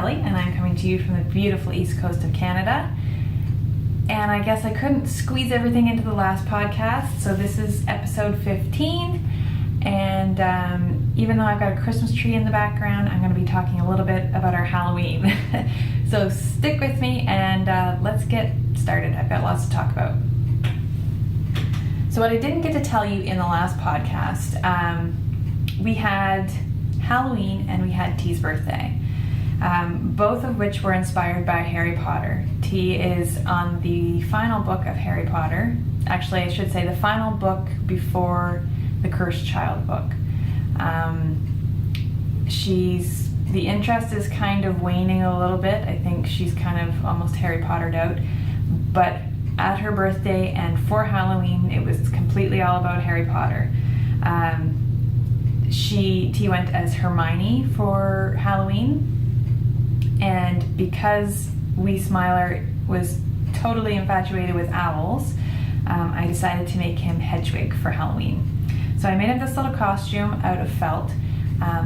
Kelly, and I'm coming to you from the beautiful east coast of Canada. And I guess I couldn't squeeze everything into the last podcast, so this is episode 15. And even though I've got a Christmas tree in the background, I'm going to be talking a little bit about our Halloween. So stick with me and let's get started. I've got lots to talk about. So what I didn't get to tell you in the last podcast, we had Halloween and we had T's birthday, both of which were inspired by Harry Potter. T is on the final book of Harry Potter. Actually, I should say the final book before the Cursed Child book. The interest is kind of waning a little bit. I think she's kind of almost Harry Pottered out. But at her birthday and for Halloween, it was completely all about Harry Potter. T went as Hermione for Halloween, and because Wee Smiler was totally infatuated with owls, I decided to make him Hedwig for Halloween. So I made him this little costume out of felt.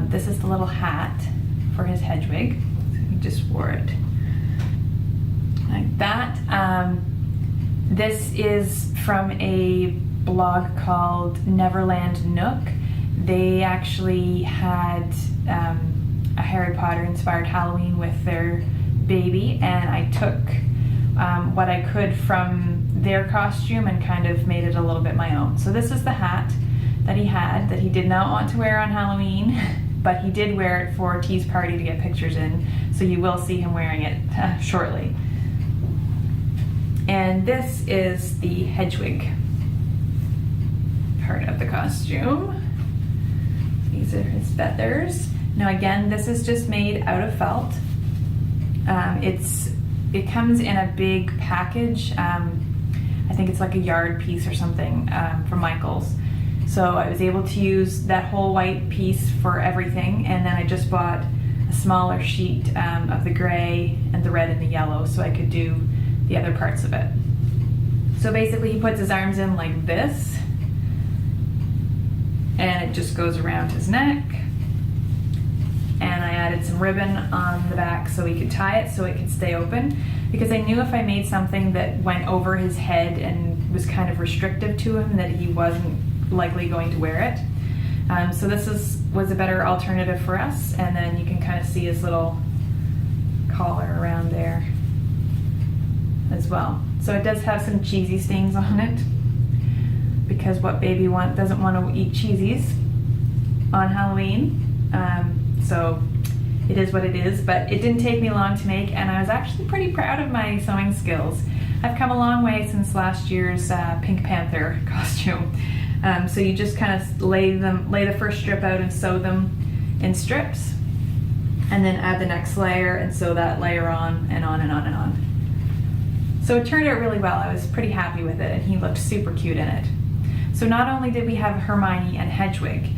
This is the little hat for his Hedwig. So he just wore it like that. This is from a blog called Neverland Nook. They actually had a Harry Potter inspired Halloween with their baby, and I took what I could from their costume and kind of made it a little bit my own. So this is the hat that he had that he did not want to wear on Halloween, but he did wear it for T's party to get pictures in, so you will see him wearing it shortly. And this is the Hedwig part of the costume. These are his feathers. Now again, this is just made out of felt. It comes in a big package. I think it's like a yard piece or something from Michael's. So I was able to use that whole white piece for everything, and then I just bought a smaller sheet of the gray and the red and the yellow so I could do the other parts of it. So basically he puts his arms in like this, and it just goes around his neck. And I added some ribbon on the back so he could tie it so it could stay open, because I knew if I made something that went over his head and was kind of restrictive to him that he wasn't likely going to wear it. So this was a better alternative for us, and then you can kind of see his little collar around there as well. So it does have some cheesy stains on it, because what baby doesn't want to eat cheesies on Halloween. So it is what it is, but it didn't take me long to make, and I was actually pretty proud of my sewing skills. I've come a long way since last year's Pink Panther costume. So you just kind of lay the first strip out and sew them in strips, and then add the next layer and sew that layer on and on and on and on. So it turned out really well. I was pretty happy with it, and he looked super cute in it. So not only did we have Hermione and Hedwig,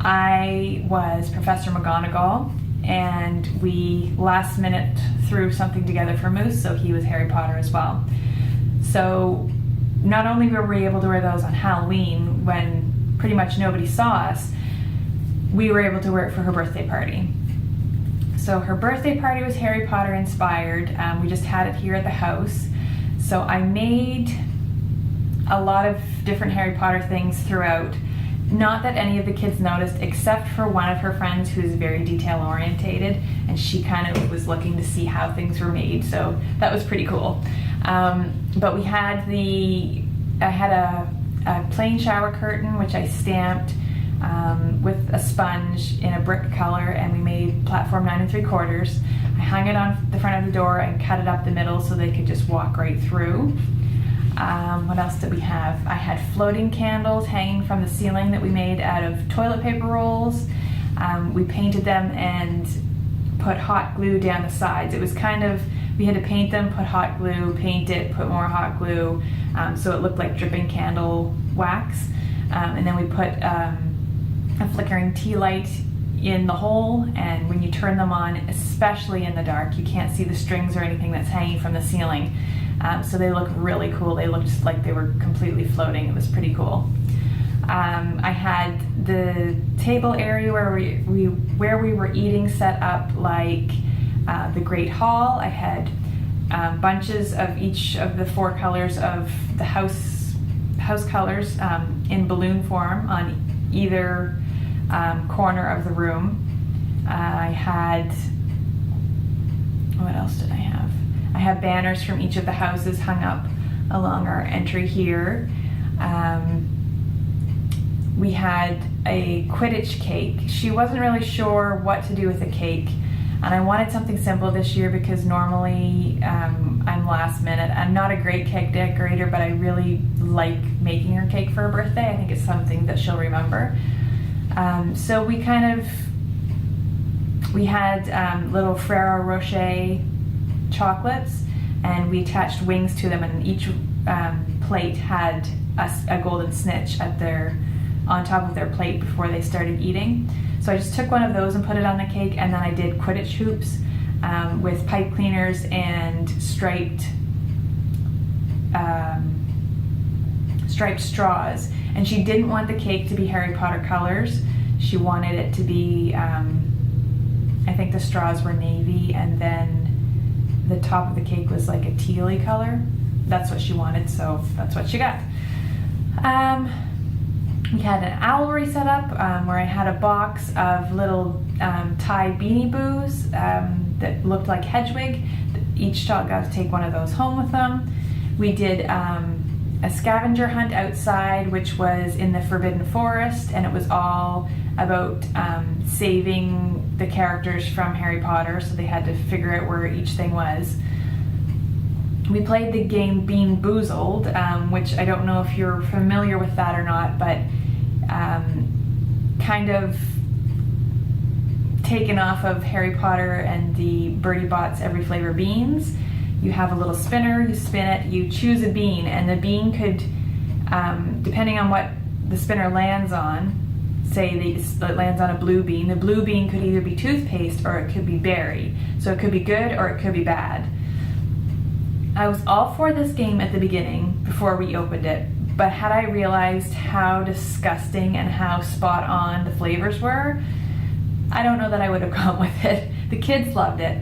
I was Professor McGonagall, and we last minute threw something together for Moose, so he was Harry Potter as well. So not only were we able to wear those on Halloween when pretty much nobody saw us, we were able to wear it for her birthday party. So her birthday party was Harry Potter inspired. We just had it here at the house. So I made a lot of different Harry Potter things throughout. Not that any of the kids noticed, except for one of her friends who's very detail orientated, and she kind of was looking to see how things were made, so that was pretty cool. But we had I had a plain shower curtain, which I stamped with a sponge in a brick color, and we made platform 9 3/4. I hung it on the front of the door and cut it up the middle so they could just walk right through. What else did we have? I had floating candles hanging from the ceiling that we made out of toilet paper rolls. We painted them and put hot glue down the sides. It was kind of, we had to paint them, put hot glue, paint it, put more hot glue, so it looked like dripping candle wax. And then we put a flickering tea light in the hole, and when you turn them on, especially in the dark, you can't see the strings or anything that's hanging from the ceiling. So they look really cool. They looked like they were completely floating. It was pretty cool. I had the table area where we were eating set up like the Great Hall. I had bunches of each of the 4 colors of the house colors in balloon form on either corner of the room. I had, what else did I have? I have banners from each of the houses hung up along our entry here. We had a Quidditch cake. She wasn't really sure what to do with the cake, and I wanted something simple this year because normally I'm last minute. I'm not a great cake decorator, but I really like making her cake for her birthday. I think it's something that she'll remember. So we had little Ferrero Rocher chocolates, and we attached wings to them, and each plate had a golden snitch on top of their plate before they started eating. So I just took one of those and put it on the cake, and then I did Quidditch hoops with pipe cleaners and striped straws. And she didn't want the cake to be Harry Potter colors. She wanted it to be, I think the straws were navy, and then the top of the cake was like a tealy color. That's what she wanted, so that's what she got. We had an owlry set up where I had a box of little tie Beanie Boos that looked like Hedwig. Each child got to take one of those home with them. We did a scavenger hunt outside, which was in the Forbidden Forest, and it was all about saving the characters from Harry Potter, so they had to figure out where each thing was. We played the game Bean Boozled, which I don't know if you're familiar with that or not, but kind of taken off of Harry Potter and the Bertie Bott's Every Flavor beans. You have a little spinner, you spin it, you choose a bean, and the bean could, depending on what the spinner lands on, say it lands on a blue bean, the blue bean could either be toothpaste or it could be berry. So it could be good or it could be bad. I was all for this game at the beginning before we opened it, but had I realized how disgusting and how spot on the flavors were, I don't know that I would have gone with it. The kids loved it,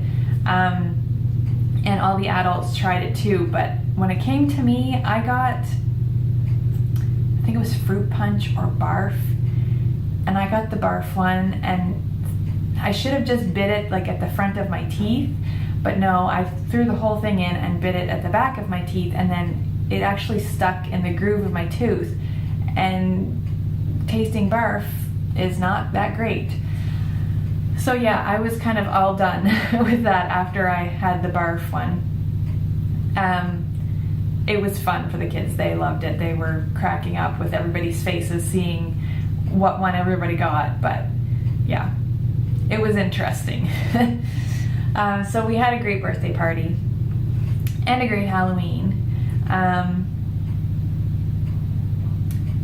and all the adults tried it too, but when it came to me, I got, I think it was fruit punch or barf, and I got the barf one, and I should have just bit it like at the front of my teeth, but no, I threw the whole thing in and bit it at the back of my teeth, and then it actually stuck in the groove of my tooth, and tasting barf is not that great. So yeah, I was kind of all done with that after I had the barf one. It was fun for the kids. They loved it. They were cracking up with everybody's faces seeing what one everybody got, but yeah, it was interesting. So we had a great birthday party and a great Halloween.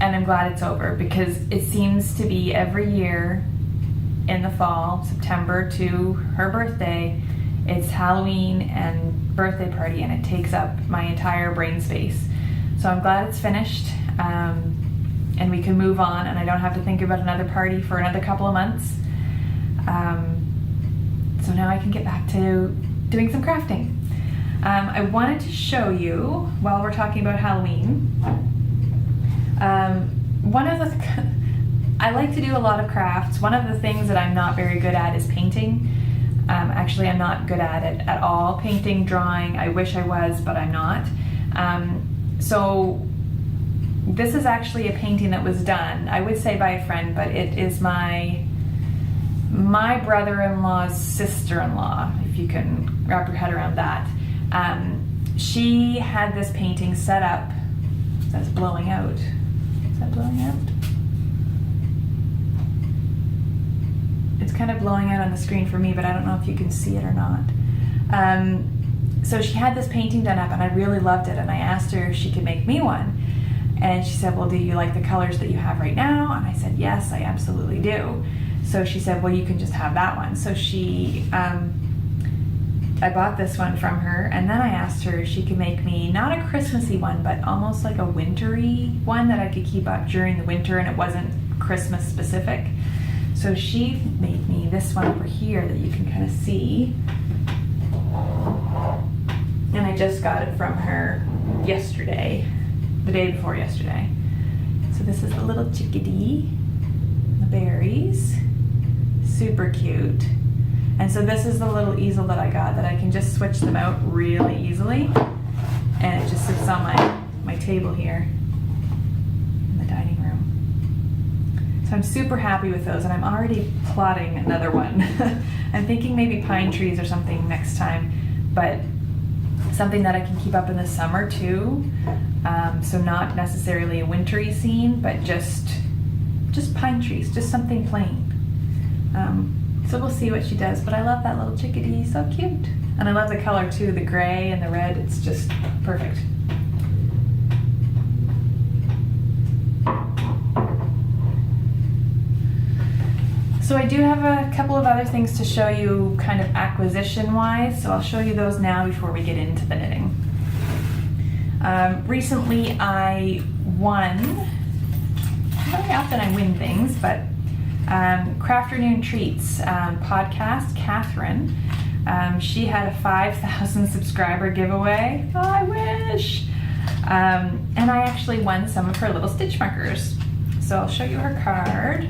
And I'm glad it's over because it seems to be every year in the fall, September to her birthday, it's Halloween and birthday party, and it takes up my entire brain space. So I'm glad it's finished, and we can move on, and I don't have to think about another party for another couple of months. So now I can get back to doing some crafting. I wanted to show you, while we're talking about Halloween, I like to do a lot of crafts. One of the things that I'm not very good at is painting. Actually, I'm not good at it at all. Painting, drawing, I wish I was, but I'm not. So this is actually a painting that was done, I would say by a friend, but it is my brother-in-law's sister-in-law, if you can wrap your head around that. She had this painting set up. That's blowing out. Is that blowing out? It's kind of blowing out on the screen for me, but I don't know if you can see it or not. So she had this painting done up, and I really loved it, and I asked her if she could make me one. And she said, well, do you like the colors that you have right now? And I said, yes, I absolutely do. So she said, well, you can just have that one. So I bought this one from her, and then I asked her if she could make me not a Christmassy one, but almost like a wintry one that I could keep up during the winter, and it wasn't Christmas specific. So she made me this one over here that you can kind of see. just got it from her yesterday, the day before yesterday. So this is the little chickadee, the berries, super cute. And so this is the little easel that I got that I can just switch them out really easily. And it just sits on my table here in the dining room. So I'm super happy with those, and I'm already plotting another one. I'm thinking maybe pine trees or something next time, but something that I can keep up in the summer too. So not necessarily a wintry scene, but just pine trees, just something plain. So we'll see what she does, but I love that little chickadee, so cute. And I love the color too, the gray and the red, it's just perfect. So I do have a couple of other things to show you kind of acquisition-wise, so I'll show you those now before we get into the knitting. Recently I won, very often I win things, but Crafternoon Treats podcast, Catherine, she had a 5,000 subscriber giveaway. Oh, I wish! And I actually won some of her little stitch markers. So I'll show you her card.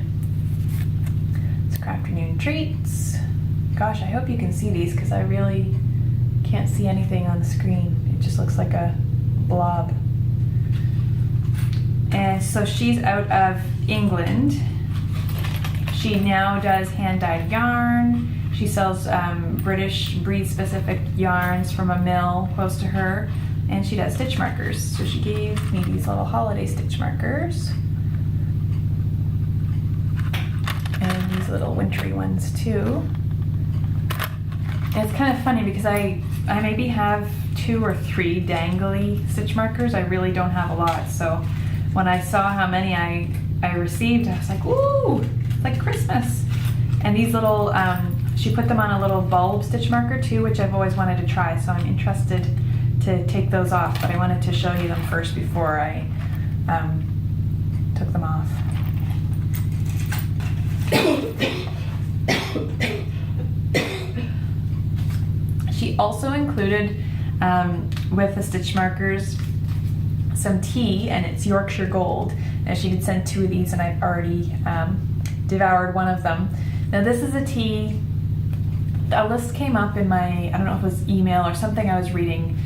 It's Crafternoon Treats. Gosh, I hope you can see these because I really can't see anything on the screen. It just looks like a blob. And so she's out of England. She now does hand-dyed yarn. She sells British breed-specific yarns from a mill close to her, and she does stitch markers. So she gave me these little holiday stitch markers, and these little wintry ones too. And it's kind of funny because I maybe have 2 or 3 dangly stitch markers. I really don't have a lot. So when I saw how many I received, I was like, ooh! Like Christmas. And these little, she put them on a little bulb stitch marker too, which I've always wanted to try, so I'm interested to take those off, but I wanted to show you them first before I took them off. She also included, with the stitch markers, some tea, and it's Yorkshire Gold, and she did send 2 of these, and I've already devoured one of them. Now this is a tea, a list came up in my, I don't know if it was email or something I was reading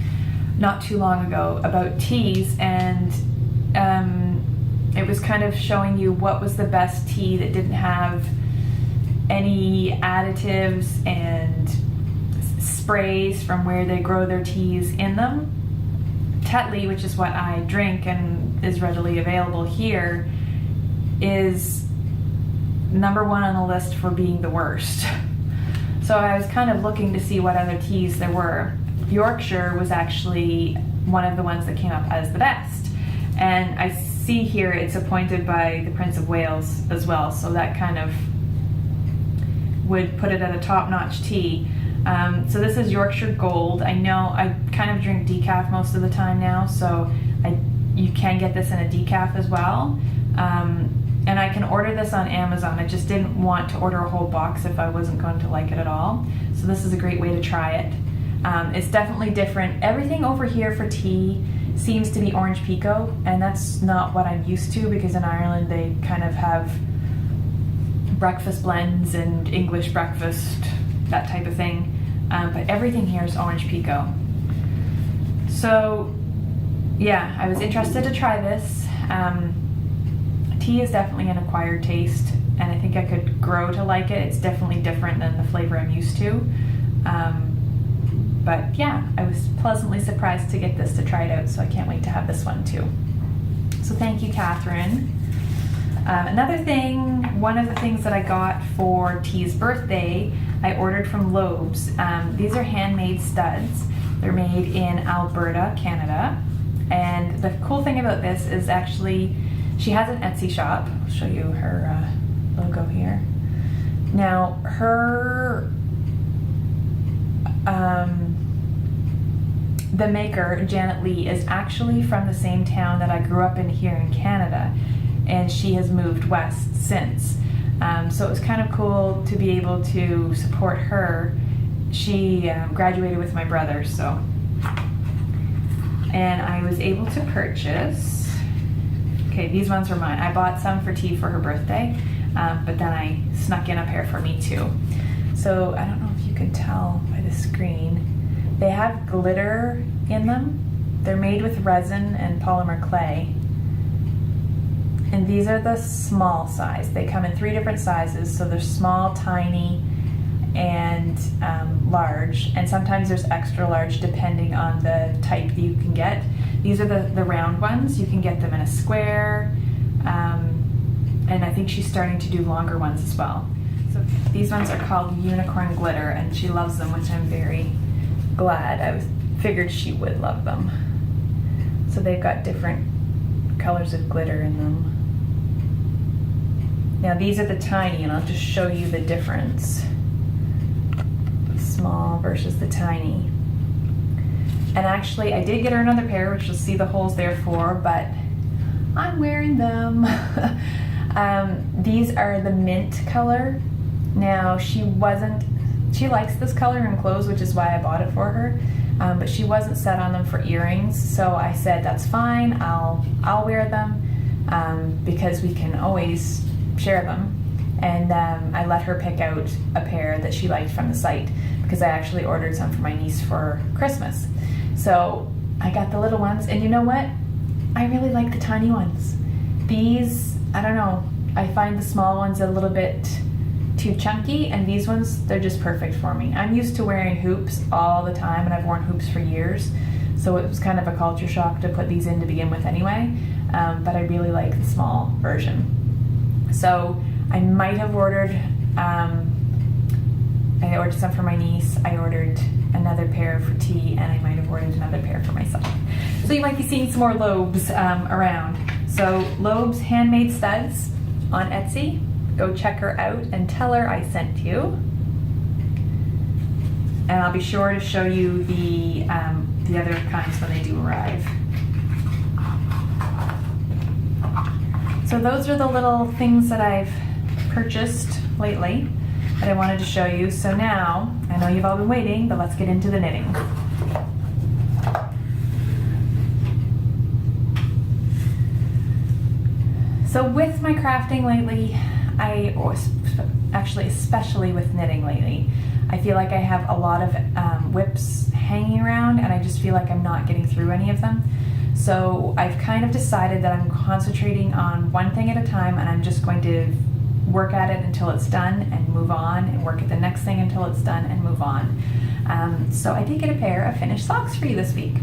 not too long ago about teas, and it was kind of showing you what was the best tea that didn't have any additives and sprays from where they grow their teas in them. Tetley, which is what I drink and is readily available here, is number 1 on the list for being the worst. So I was kind of looking to see what other teas there were. Yorkshire was actually one of the ones that came up as the best. And I see here it's appointed by the Prince of Wales as well, so that kind of would put it at a top-notch tea. So this is Yorkshire Gold. I know I kind of drink decaf most of the time now, so you can get this in a decaf as well. And I can order this on Amazon. I just didn't want to order a whole box if I wasn't going to like it at all. So this is a great way to try it. It's definitely different. Everything over here for tea seems to be orange pekoe, and that's not what I'm used to because in Ireland they kind of have breakfast blends and English breakfast, that type of thing. But everything here is orange pekoe. So yeah, I was interested to try this. Tea is definitely an acquired taste, and I think I could grow to like it. It's definitely different than the flavor I'm used to. But yeah, I was pleasantly surprised to get this to try it out, so I can't wait to have this one too. So thank you, Catherine. Another thing, one of the things that I got for T's birthday, I ordered from Loeb's. These are handmade studs. They're made in Alberta, Canada. And the cool thing about this is actually, she has an Etsy shop. I'll show you her logo here. Now, her, the maker, Janet Lee, is actually from the same town that I grew up in here in Canada, and she has moved west since. So it was kind of cool to be able to support her. She graduated with my brother, so and I was able to purchase, okay, these ones were mine. I bought some for T for her birthday, but then I snuck in a pair for me too. So I don't know if you can tell by the screen, they have glitter in them. They're made with resin and polymer clay. And these are the small size. They come in 3 different sizes, so they're small, tiny, and large. And sometimes there's extra large depending on the type that you can get. These are the round ones. You can get them in a square. And I think she's starting to do longer ones as well. So these ones are called Unicorn Glitter, and she loves them, which I'm very glad. I figured she would love them. So they've got different colors of glitter in them. Now these are the tiny, and I'll just show you the difference. The small versus the tiny. And actually I did get her another pair, which you'll see the holes there for, but I'm wearing them. These are the mint color. Now she likes this color in clothes, which is why I bought it for her. But she wasn't set on them for earrings, so I said that's fine. I'll wear them because we can always share them. And I let her pick out a pair that she liked from the site because I actually ordered some for my niece for Christmas. So I got the little ones, and you know what? I really like the tiny ones. These, I don't know, I find the small ones a little bit too chunky, and these ones, they're just perfect for me. I'm used to wearing hoops all the time, and I've worn hoops for years, so it was kind of a culture shock to put these in to begin with anyway, but I really like the small version. So I might have ordered, I ordered some for my niece, I ordered another pair for T, and I might have ordered another pair for myself. So you might be seeing some more Lobes around. So Lobes Handmade Studs on Etsy. Go check her out and tell her I sent you. And I'll be sure to show you the other kinds when they do arrive. So those are the little things that I've purchased lately that I wanted to show you. So now, I know you've all been waiting, but let's get into the knitting. So with my crafting lately, especially with knitting lately, I feel like I have a lot of whips hanging around, and I just feel like I'm not getting through any of them. So I've kind of decided that I'm concentrating on one thing at a time, and I'm just going to work at it until it's done and move on, and work at the next thing until it's done and move on. So I did get a pair of finished socks for you this week.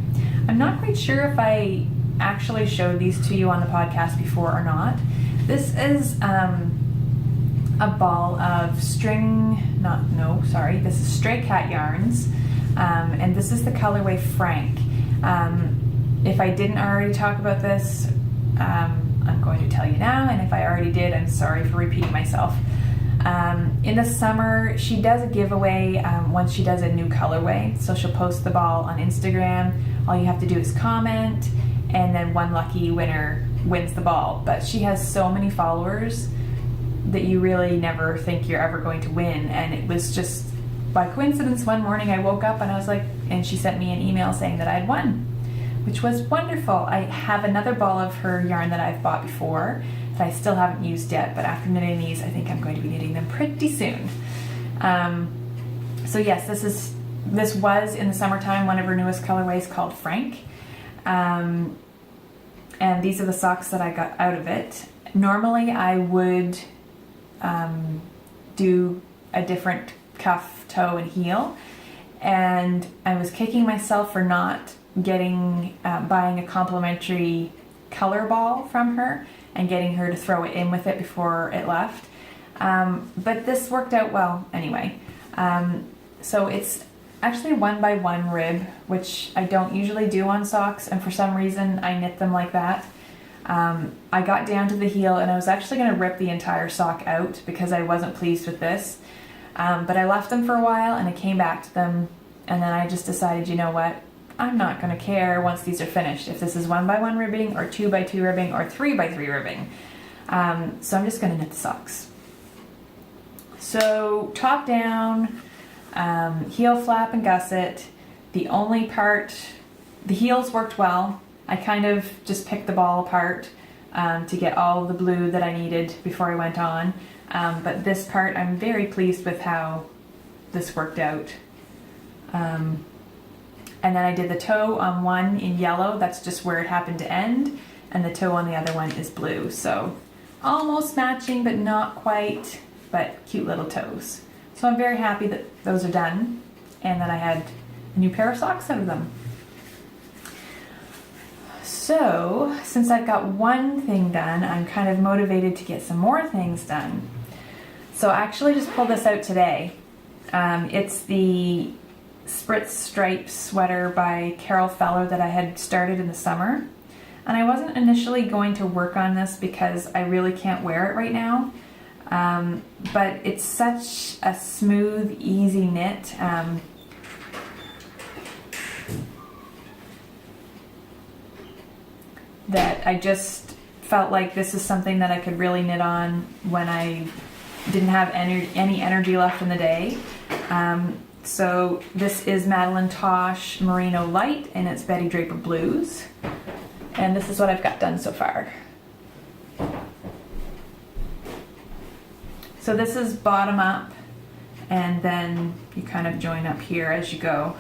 I'm not quite sure if I actually showed these to you on the podcast before or not. This is a ball of this is Stray Cat yarns, and this is the colorway Frank. If I didn't already talk about this, I'm going to tell you now, and if I already did, I'm sorry for repeating myself. In the summer, she does a giveaway once she does a new colorway, so she'll post the ball on Instagram. All you have to do is comment, and then one lucky winner wins the ball. But she has so many followers that you really never think you're ever going to win, and it was just by coincidence one morning I woke up and I was like, and she sent me an email saying that I had won, which was wonderful. I have another ball of her yarn that I've bought before that I still haven't used yet, but after knitting these, I think I'm going to be knitting them pretty soon. So yes, this was in the summertime one of her newest colorways called Frank, and these are the socks that I got out of it. Normally I would do a different cuff, toe, and heel, and I was kicking myself for not buying a complimentary color ball from her and getting her to throw it in with it before it left. But this worked out well anyway. So it's actually a 1x1 rib, which I don't usually do on socks, and for some reason I knit them like that. I got down to the heel and I was actually going to rip the entire sock out because I wasn't pleased with this. But I left them for a while and I came back to them, and then I just decided, you know what? I'm not going to care once these are finished if this is 1x1 ribbing or 2x2 ribbing or 3x3 ribbing. So I'm just going to knit the socks. So top down, heel flap and gusset. The only part the heels worked well. I kind of just picked the ball apart to get all the blue that I needed before I went on. But this part, I'm very pleased with how this worked out. And then I did the toe on one in yellow. That's just where it happened to end. And the toe on the other one is blue. So almost matching, but not quite, but cute little toes. So I'm very happy that those are done and that I had a new pair of socks out of them. So since I've got one thing done, I'm kind of motivated to get some more things done. So I actually just pulled this out today. It's the Spritz Stripe sweater by Carol Feller that I had started in the summer. And I wasn't initially going to work on this because I really can't wear it right now. But it's such a smooth, easy knit. That I just felt like this is something that I could really knit on when I didn't have any energy left in the day. So this is Madeline Tosh Merino Light, and it's Betty Draper Blues. And this is what I've got done so far. So this is bottom up, and then you kind of join up here as you go.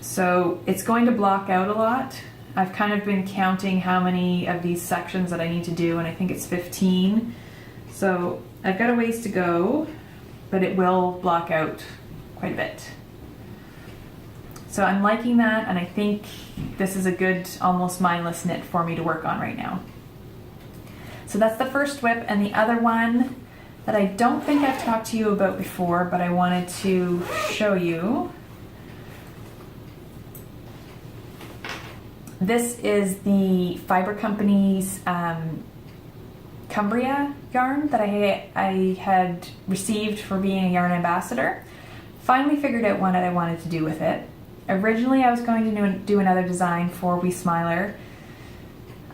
So it's going to block out a lot. I've kind of been counting how many of these sections that I need to do, and I think it's 15. So I've got a ways to go, but it will block out quite a bit. So I'm liking that, and I think this is a good, almost mindless knit for me to work on right now. So that's the first whip, and the other one that I don't think I've talked to you about before, but I wanted to show you. This is the Fiber Company's Cumbria yarn that I had received for being a yarn ambassador. Finally figured out what I wanted to do with it. Originally I was going to do another design for Wee Smiler.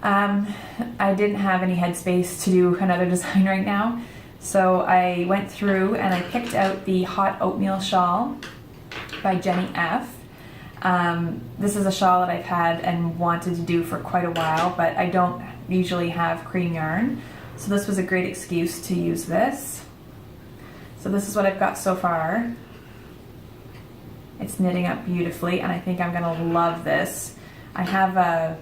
I didn't have any headspace to do another design right now, so I went through and I picked out the Hot Oatmeal Shawl by Jenny F. This is a shawl that I've had and wanted to do for quite a while, but I don't usually have cream yarn, so this was a great excuse to use this. So this is what I've got so far. It's knitting up beautifully, and I think I'm gonna love this. I have a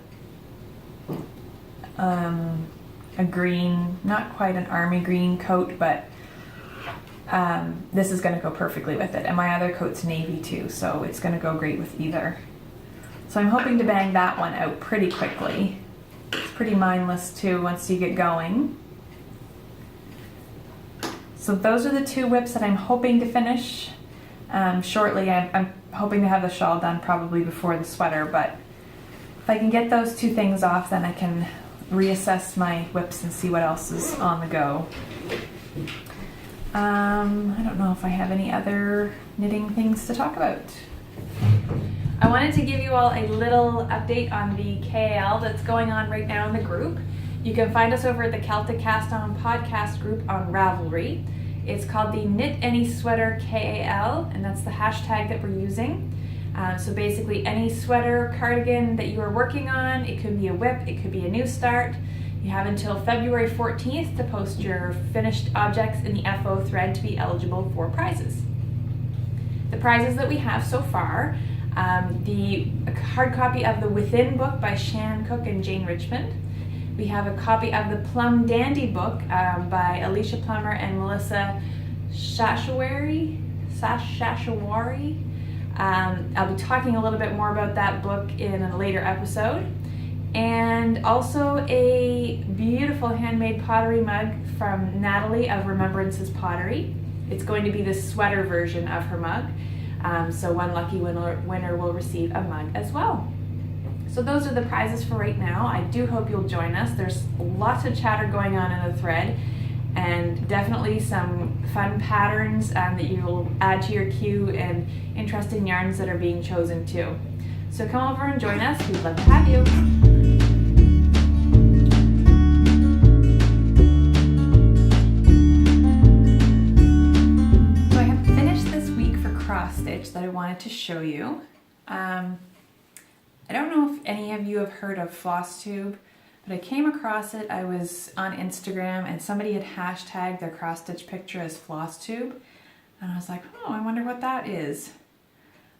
green, not quite an army green coat, but this is going to go perfectly with it, and my other coat's navy too, so it's going to go great with either. So I'm hoping to bang that one out pretty quickly. It's pretty mindless too once you get going. So those are the two whips that I'm hoping to finish shortly. I'm hoping to have the shawl done probably before the sweater, but if I can get those two things off, then I can reassess my whips and see what else is on the go. I don't know if I have any other knitting things to talk about. I wanted to give you all a little update on the KAL that's going on right now in the group. You can find us over at the Celtic Cast On Podcast group on Ravelry. It's called the Knit Any Sweater KAL, and that's the hashtag that we're using. So basically any sweater, cardigan that you are working on, it could be a whip, it could be a new start. You have until February 14th to post your finished objects in the FO thread to be eligible for prizes. The prizes that we have so far, the hard copy of the Within book by Shan Cook and Jane Richmond. We have a copy of the Plum Dandy book by Alicia Plummer and Melissa Shashawari. I'll be talking a little bit more about that book in a later episode. And also a beautiful handmade pottery mug from Natalie of Remembrances Pottery. It's going to be the sweater version of her mug. So one lucky winner will receive a mug as well. So those are the prizes for right now. I do hope you'll join us. There's lots of chatter going on in the thread, and definitely some fun patterns that you'll add to your queue, and interesting yarns that are being chosen too. So come over and join us. We'd love to have you. So I have finished this week for cross stitch that I wanted to show you. I don't know if any of you have heard of floss tube, but I came across it. I was on Instagram and somebody had hashtagged their cross stitch picture as floss tube. And I was like, oh, I wonder what that is.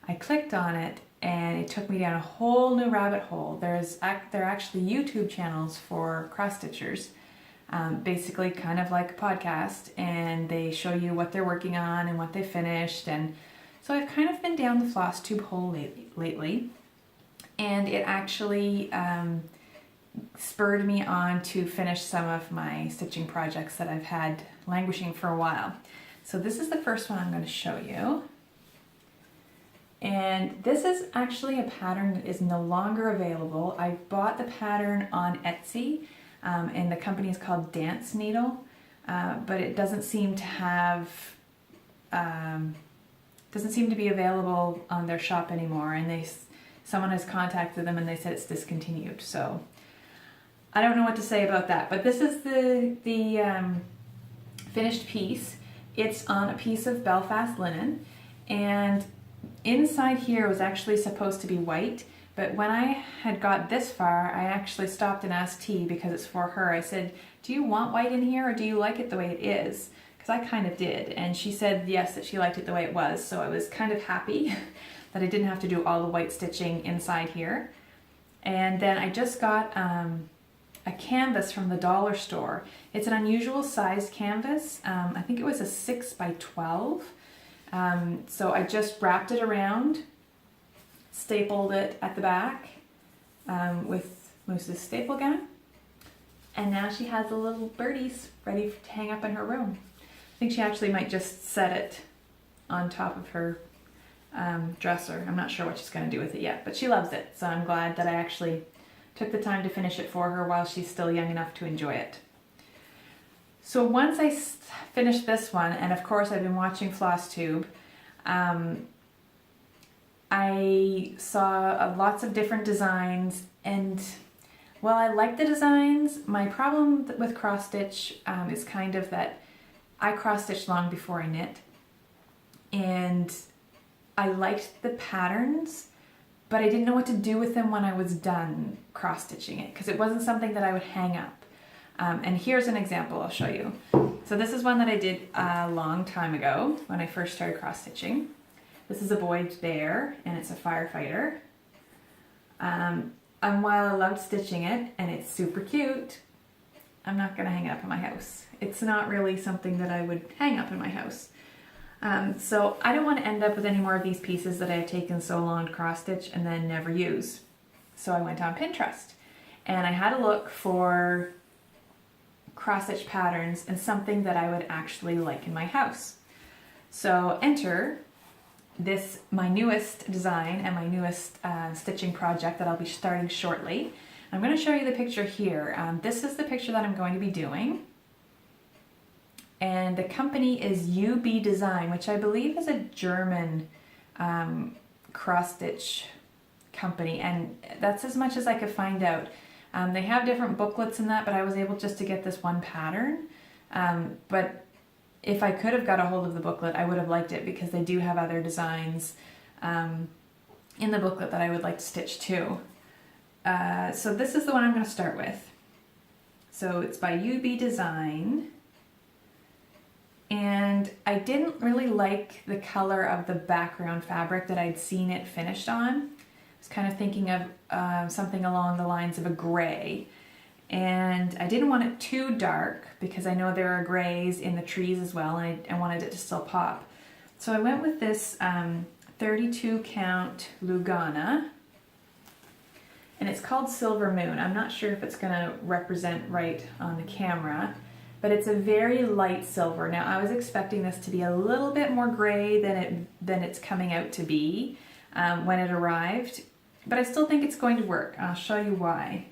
I clicked on it and it took me down a whole new rabbit hole. There are actually YouTube channels for cross stitchers, basically kind of like a podcast, and they show you what they're working on and what they finished. And so I've kind of been down the floss tube hole lately, and it actually spurred me on to finish some of my stitching projects that I've had languishing for a while. So this is the first one I'm going to show you. And this is actually a pattern that is no longer available. I bought the pattern on Etsy, and the company is called Dance Needle, but it doesn't seem to have, doesn't seem to be available on their shop anymore. And someone has contacted them and they said it's discontinued. So I don't know what to say about that. But this is the finished piece. It's on a piece of Belfast linen, and inside here was actually supposed to be white, but when I had got this far, I actually stopped and asked T, because it's for her. I said, do you want white in here, or do you like it the way it is? Because I kind of did, and she said yes, that she liked it the way it was, so I was kind of happy that I didn't have to do all the white stitching inside here. And then I just got a canvas from the dollar store. It's an unusual sized canvas. I think it was a 6 by 12. So I just wrapped it around, stapled it at the back with Moose's staple gun, and now she has the little birdies ready to hang up in her room. I think she actually might just set it on top of her dresser. I'm not sure what she's going to do with it yet, but she loves it, so I'm glad that I actually took the time to finish it for her while she's still young enough to enjoy it. So once I finished this one, and of course I've been watching floss tube, I saw lots of different designs, and while I like the designs, my problem with cross stitch is kind of that I cross stitch long before I knit, and I liked the patterns, but I didn't know what to do with them when I was done cross stitching it, because it wasn't something that I would hang up. And here's an example I'll show you. So this is one that I did a long time ago when I first started cross stitching. This is a boy bear, and it's a firefighter. And while I loved stitching it, and it's super cute, I'm not gonna hang it up in my house. It's not really something that I would hang up in my house. So I don't want to end up with any more of these pieces that I've taken so long to cross stitch and then never use. So I went on Pinterest, and I had a look for cross stitch patterns and something that I would actually like in my house. So enter this, my newest design and my newest stitching project that I'll be starting shortly. I'm going to show you the picture here. This is the picture that I'm going to be doing. And the company is UB Design, which I believe is a German cross stitch company, and that's as much as I could find out. They have different booklets and that, but I was able just to get this one pattern. But if I could have got a hold of the booklet, I would have liked it, because they do have other designs in the booklet that I would like to stitch too. So this is the one I'm going to start with. So it's by UB Design. And I didn't really like the color of the background fabric that I'd seen it finished on. I was kind of thinking of something along the lines of a gray. And I didn't want it too dark, because I know there are grays in the trees as well, and I wanted it to still pop. So I went with this 32 count Lugana, and it's called Silver Moon. I'm not sure if it's going to represent right on the camera, but it's a very light silver. Now I was expecting this to be a little bit more gray than it's coming out to be when it arrived, but I still think it's going to work. I'll show you why.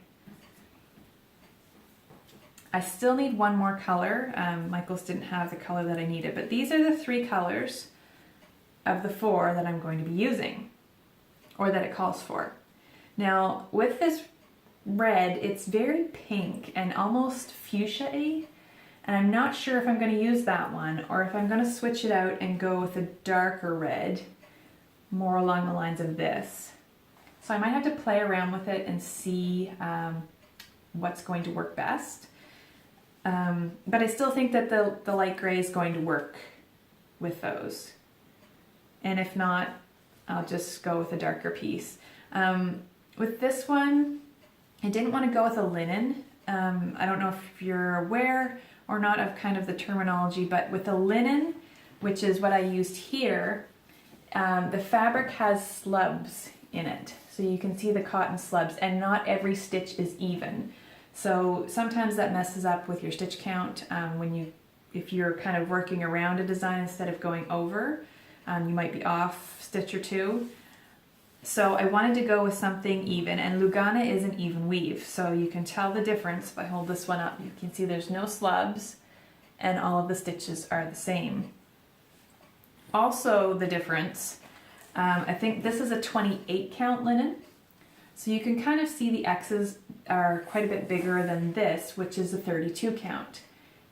I still need one more color. Michael's didn't have the color that I needed, but these are the 3 colors of the 4 that I'm going to be using, or that it calls for. Now with this red, it's very pink and almost fuchsia-y, and I'm not sure if I'm going to use that one, or if I'm going to switch it out and go with a darker red, more along the lines of this. So I might have to play around with it and see what's going to work best. But I still think that the light gray is going to work with those. And if not, I'll just go with a darker piece. With this one, I didn't want to go with a linen. I don't know if you're aware or not of kind of the terminology, but with a linen, which is what I used here, the fabric has slubs in it. So you can see the cotton slubs, and not every stitch is even. So sometimes that messes up with your stitch count if you're kind of working around a design instead of going over. You might be off stitch or two. So I wanted to go with something even, and Lugana is an even weave. So you can tell the difference if I hold this one up. You can see there's no slubs and all of the stitches are the same. Also the difference, I think this is a 28 count linen. So you can kind of see the X's are quite a bit bigger than this, which is a 32 count.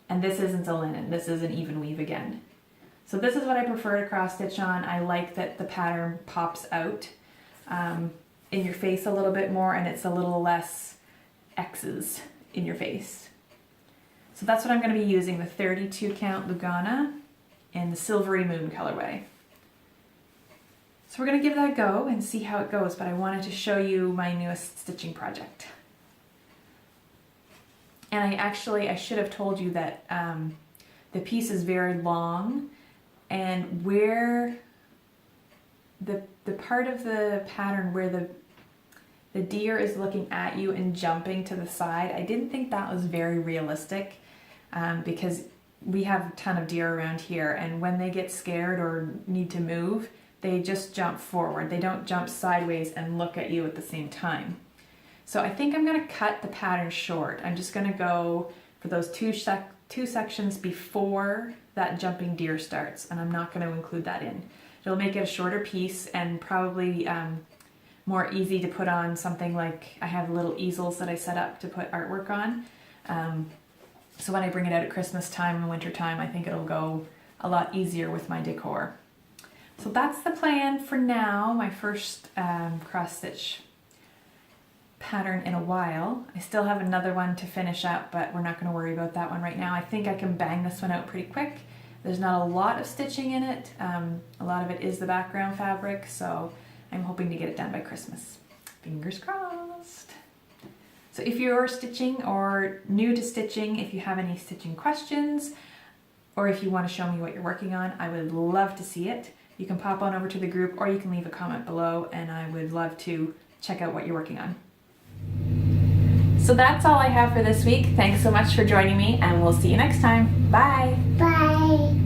And this isn't a linen, this is an even weave again. So this is what I prefer to cross stitch on. I like that the pattern pops out in your face a little bit more, and it's a little less X's in your face. So that's what I'm going to be using, the 32 count Lugana in the Silvery Moon colorway. So we're going to give that a go and see how it goes, but I wanted to show you my newest stitching project. And I should have told you that the piece is very long, and where the part of the pattern where the deer is looking at you and jumping to the side, I didn't think that was very realistic, because we have a ton of deer around here, and when they get scared or need to move, they just jump forward. They don't jump sideways and look at you at the same time. So I think I'm going to cut the pattern short. I'm just going to go for those two sections before that jumping deer starts, and I'm not going to include that in. It'll make it a shorter piece and probably more easy to put on something like, I have little easels that I set up to put artwork on. So when I bring it out at Christmas time and winter time, I think it'll go a lot easier with my decor. So that's the plan for now, my first cross stitch pattern in a while. I still have another one to finish up, but we're not going to worry about that one right now. I think I can bang this one out pretty quick. There's not a lot of stitching in it. A lot of it is the background fabric, so I'm hoping to get it done by Christmas. Fingers crossed. So if you're stitching or new to stitching, if you have any stitching questions, or if you want to show me what you're working on, I would love to see it. You can pop on over to the group, or you can leave a comment below, and I would love to check out what you're working on. So that's all I have for this week. Thanks so much for joining me, and we'll see you next time. Bye! Bye!